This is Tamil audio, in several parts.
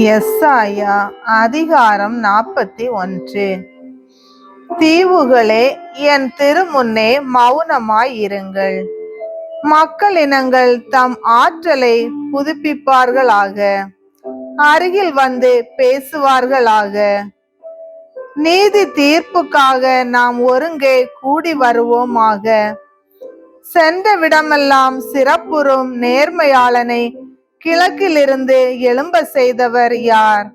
எஸ்ஐயா அதிகாரம் 41. தீவுகளே, என் திருமுன்னே மௌனமாய் இருங்கள். மக்களினங்கள் தம் ஆற்றலை புதுப்பிப்பார்களாக, அருகில் வந்து பேசுவார்களாக. நீதி தீர்ப்புக்காக நாம் ஒருங்கே கூடி வருவோமாக. சென்ற விடமெல்லாம் சிறப்புறும் நேர்மையாளனை கிழக்கிலிருந்து எழும்ப செய்தவர் யார்?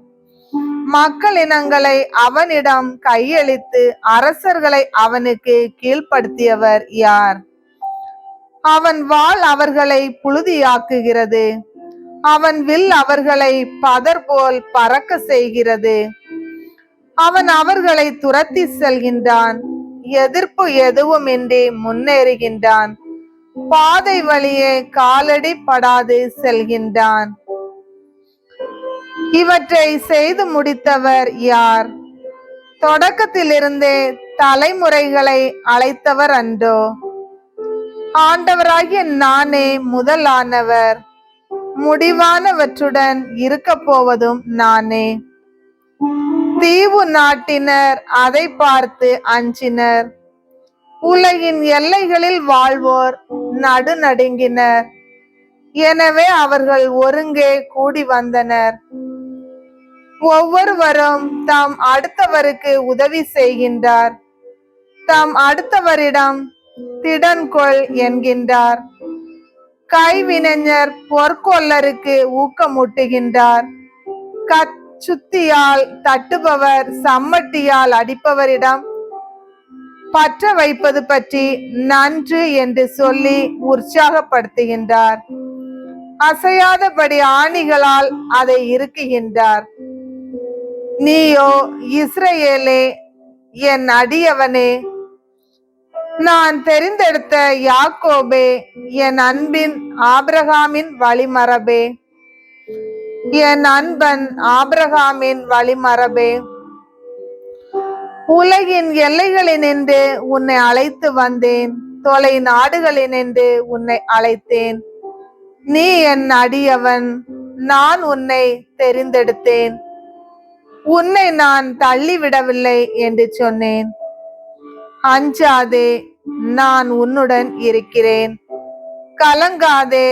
மக்களினங்களை அவனிடம் கையளித்து அரசர்களை அவனுக்கு கீழ்ப்படுத்தியவர் யார்? அவன் வாள் அவர்களை புழுதியாக்குகிறது, அவன் வில் அவர்களை பதர் போல் பறக்க செய்கிறது. அவன் அவர்களை துரத்தி செல்கின்றான், எதிர்ப்பு எதுவுமின்றி முன்னேறுகின்றான், பாதை வழியே காலடி படாது செல்கின்றான். இவற்றை செய்து முடித்தவர் யார்? தொடக்கத்திலிருந்தே தலைமுறைகளை அழைத்தவர் அன்றோ? ஆண்டவராகிய நானே முதலானவர், முடிவானவற்றுடன் இருக்க போவதும் நானே. தீவு நாட்டினர் அதை பார்த்து அஞ்சினர், உலகின் எல்லைகளில் வாழ்வோர் நடுநடுங்கினர். எனவே அவர்கள் ஒருங்கே கூடி வந்தனர். ஒவ்வொருவரும் தாம் அடுத்தவருக்கு உதவி செய்கின்றார், தாம் அடுத்தவரிடம் திடன்கொள் என்கின்றார். கைவினைஞர் பொற்கொல்லருக்கு ஊக்கமூட்டுகின்றார். சுத்தியால் தட்டுபவர் சம்மட்டியால் அடிப்பவரிடம் பற்ற வைப்பது பற்றி நன்று என்று சொல்லி உற்சாகப்படுத்துகின்றார். அசையாதபடி ஆணிகளால் அதை இறுக்குகின்றார். நீயோ இஸ்ரவேலே, என் அடியவனே, நான் தெரிந்தெடுத்த யாக்கோபே, என் அன்பின் ஆபிரகாமின் வழிமரபே, என் அன்பன் ஆபிரகாமின் வழிமரபே, உலகின் எல்லைகளினின்று உன்னை அழைத்து வந்தேன், தொலை நாடுகளினின்று உன்னை அழைத்தேன். நீ என் அடியவன், நான் உன்னை தெரிந்தெடுத்தேன், உன்னை நான் தள்ளிவிடவில்லை என்று சொன்னேன். அஞ்சாதே, நான் உன்னுடன் இருக்கிறேன். கலங்காதே,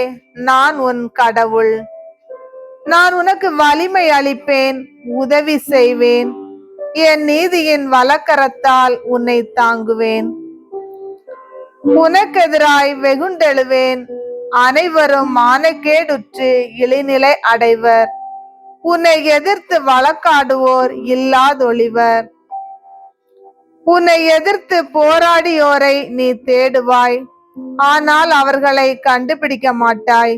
நான் உன் கடவுள். நான் உனக்கு வலிமை அளிப்பேன், உதவி செய்வேன். என் நீதியின் வலக்கரத்தால் உன்னை தாங்குவேன். உனக்கெதிராய் வெகுண்டெழுவேன், அனைவரும் மானக்கேடுற்று இழிநிலை அடைவர். உன்னை எதிர்த்து வழக்காடுவோர் இல்லாதொழிவர். உன்னை எதிர்த்து போராடியோரை நீ தேடுவாய், ஆனால் அவர்களை கண்டுபிடிக்க மாட்டாய்.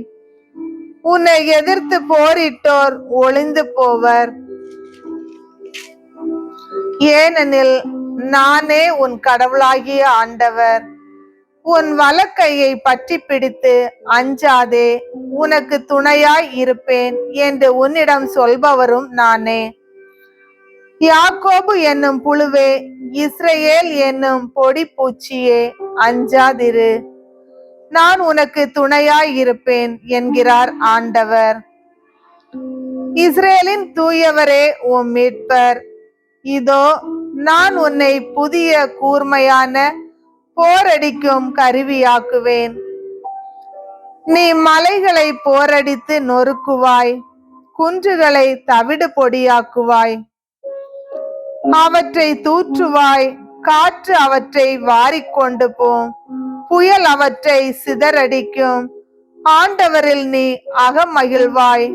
உன்னை எதிர்த்து போரிட்டோர் ஒளிந்து போவர். ஏனெனில் நானே உன் கடவுளாகிய ஆண்டவர். உன் வலக்கையை பற்றி பிடித்து அஞ்சாதே, உனக்கு துணையாய் இருப்பேன் என்று உன்னிடம் சொல்பவரும் நானே. யாக்கோபு என்னும் புழுவே, இஸ்ரவேல் என்னும் பொடி பூச்சியே, அஞ்சாதிரு, நான் உனக்கு துணையாய் இருப்பேன் என்கிறார் ஆண்டவர். இஸ்ரேலின் தூயவரே, உம் மீட்பர், இதோ நான் உன்னை புதிய கூர்மையான போரடிக்கும் கருவியாக்குவேன். நீ மலைகளை போரடித்து நொறுக்குவாய், குன்றுகளை தவிடு பொடியாக்குவாய். அவற்றை தூற்றுவாய், காற்று அவற்றை வாரிக்கொண்டு போம், புயல் அவற்றை சிதறடிக்கும். ஆண்டவரில் நீ அகமகிழ்வாய்,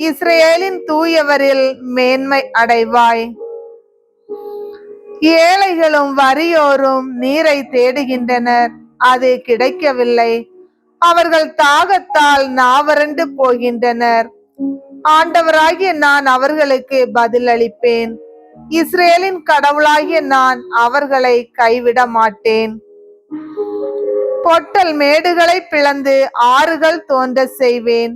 இஸ்ரேலின் தூயவரில் மேன்மை அடைவாய். ஏழைகளும் வறியோரும் நீரை தேடுகின்றனர், அது கிடைக்கவில்லை. அவர்கள் தாகத்தால் நாவறண்டு போகின்றனர். ஆண்டவராகிய நான் அவர்களுக்கு பதிலளிப்பேன். இஸ்ரேலின் கடவுளாகிய நான் அவர்களை கைவிட மாட்டேன். பொட்டல் மேடுகளை பிளந்து ஆறுகள் தோன்ற செய்வேன்,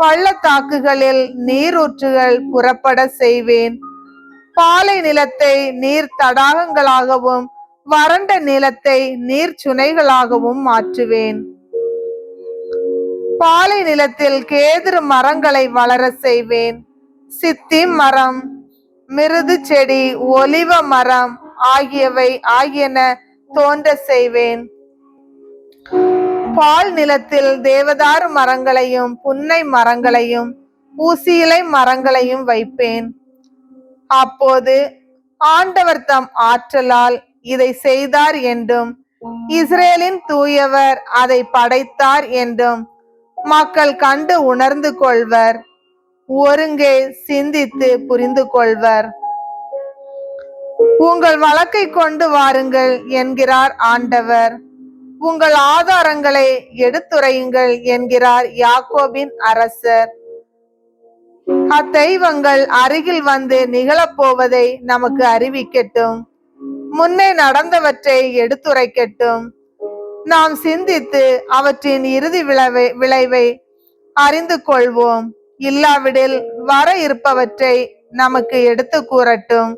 பள்ளத்தாக்குகளில் நீரூற்றுகள் புறப்பட செய்வேன். பாலை நிலத்தை நீர் தடாகங்களாகவும் வறண்ட நிலத்தை நீர் சுனைகளாகவும் மாற்றுவேன். பாலை நிலத்தில் கேதுரு மரங்களை வளர செய்வேன், சித்திம் மரம், மிருது செடி, ஒலிவ மரம் ஆகியன தோன்ற செய்வேன். பால் நிலத்தில் தேவதாரு மரங்களையும் புன்னை மரங்களையும் ஊசியிலை மரங்களையும் வைப்பேன். அப்போது ஆண்டவர் தம் ஆற்றலால் இதை செய்தார் என்றும் இஸ்ரேலின் தூயவர் அதை படைத்தார் என்றும் மக்கள் கண்டு உணர்ந்து கொள்வர், ஒருங்கே சிந்தித்து புரிந்து கொள்வர். உங்கள் வழக்கை கொண்டு வாருங்கள் என்கிறார் ஆண்டவர், உங்கள் ஆதாரங்களை எடுத்துரையுங்கள் என்கிறார் யாக்கோபின் அரசர். அத்தெய்வங்கள் அருகில் வந்து நிகழப்போவதை நமக்கு அறிவிக்கட்டும், முன்னே நடந்தவற்றை எடுத்துரைக்கட்டும். நாம் சிந்தித்து அவற்றின் இறுதி விளைவை அறிந்து கொள்வோம். இல்லாவிடில் வர இருப்பவற்றை நமக்கு எடுத்து கூறட்டும்.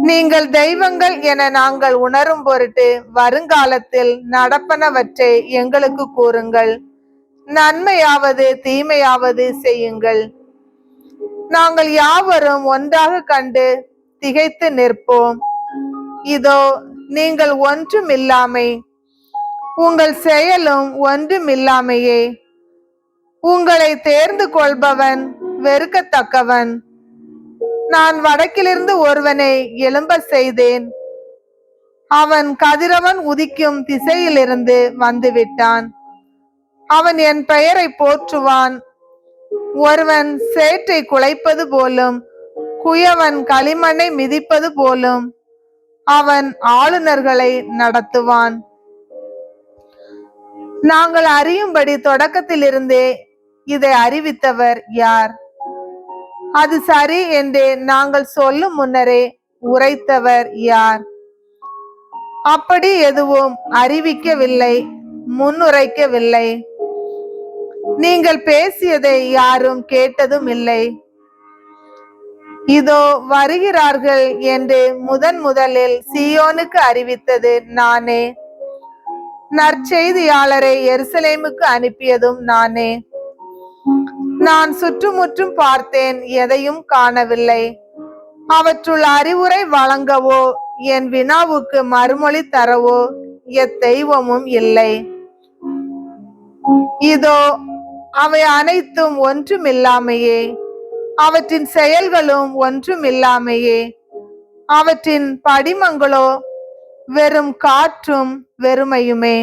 நீங்கள் தெய்வங்கள் என நாங்கள் உணரும் பொருட்டு வருங்காலத்தில் நடப்பனவற்றை எங்களுக்கு கூறுங்கள். நன்மையாவது தீமையாவது செய்யுங்கள். நாங்கள் யாவரும் ஒன்றாக கண்டு திகைத்து நிற்போம். இதோ நீங்கள் ஒன்றுமில்லாமை, உங்கள் செயலும் ஒன்றுமில்லாமையே. உங்களை தேர்ந்து கொள்பவன் வெறுக்கத்தக்கவன். நான் வடக்கிலிருந்து ஒருவனை எழும்ப செய்தேன். அவன் கதிரவன் உதிக்கும் திசையிலிருந்து வந்துவிட்டான். அவன் என் பெயரை போற்றுவான். ஒருவன் சேற்றை குலைப்பது போலும் குயவன் களிமண்ணை மிதிப்பது போலும் அவன் ஆளுநர்களை நடத்துவான். நாங்கள் அறியும்படி தொடக்கத்திலிருந்தே இதை அறிவித்தவர் யார்? அது சரி என்று நாங்கள் சொல்லும் முன்னரே உரைத்தவர் யார்? அப்படி எதுவும் அறிவிக்கவில்லை, முன்னுரைக்கவில்லை. நீங்கள் பேசியதை யாரும் கேட்டதும் இல்லை. இதோ வருகிறார்கள் என்று முதலில் சீயோனுக்கு அறிவித்தது நானே. நற்செய்தியாளரை எருசலேமுக்கு அனுப்பியதும் நானே. நான் சுற்றுமுற்றும் பார்த்தேன், எதையும் காணவில்லை. அவற்றுள் அறிவுரை வழங்கவோ என் வினாவுக்கு மறுமொழி தரவோ எத்தெய்வமும் இல்லை. இதோ அவை அனைத்தும் ஒன்றுமில்லாமையே, அவற்றின் செயல்களும் ஒன்றுமில்லாமையே. அவற்றின் படிமங்களோ வெறும் காற்றும் வெறுமையுமே.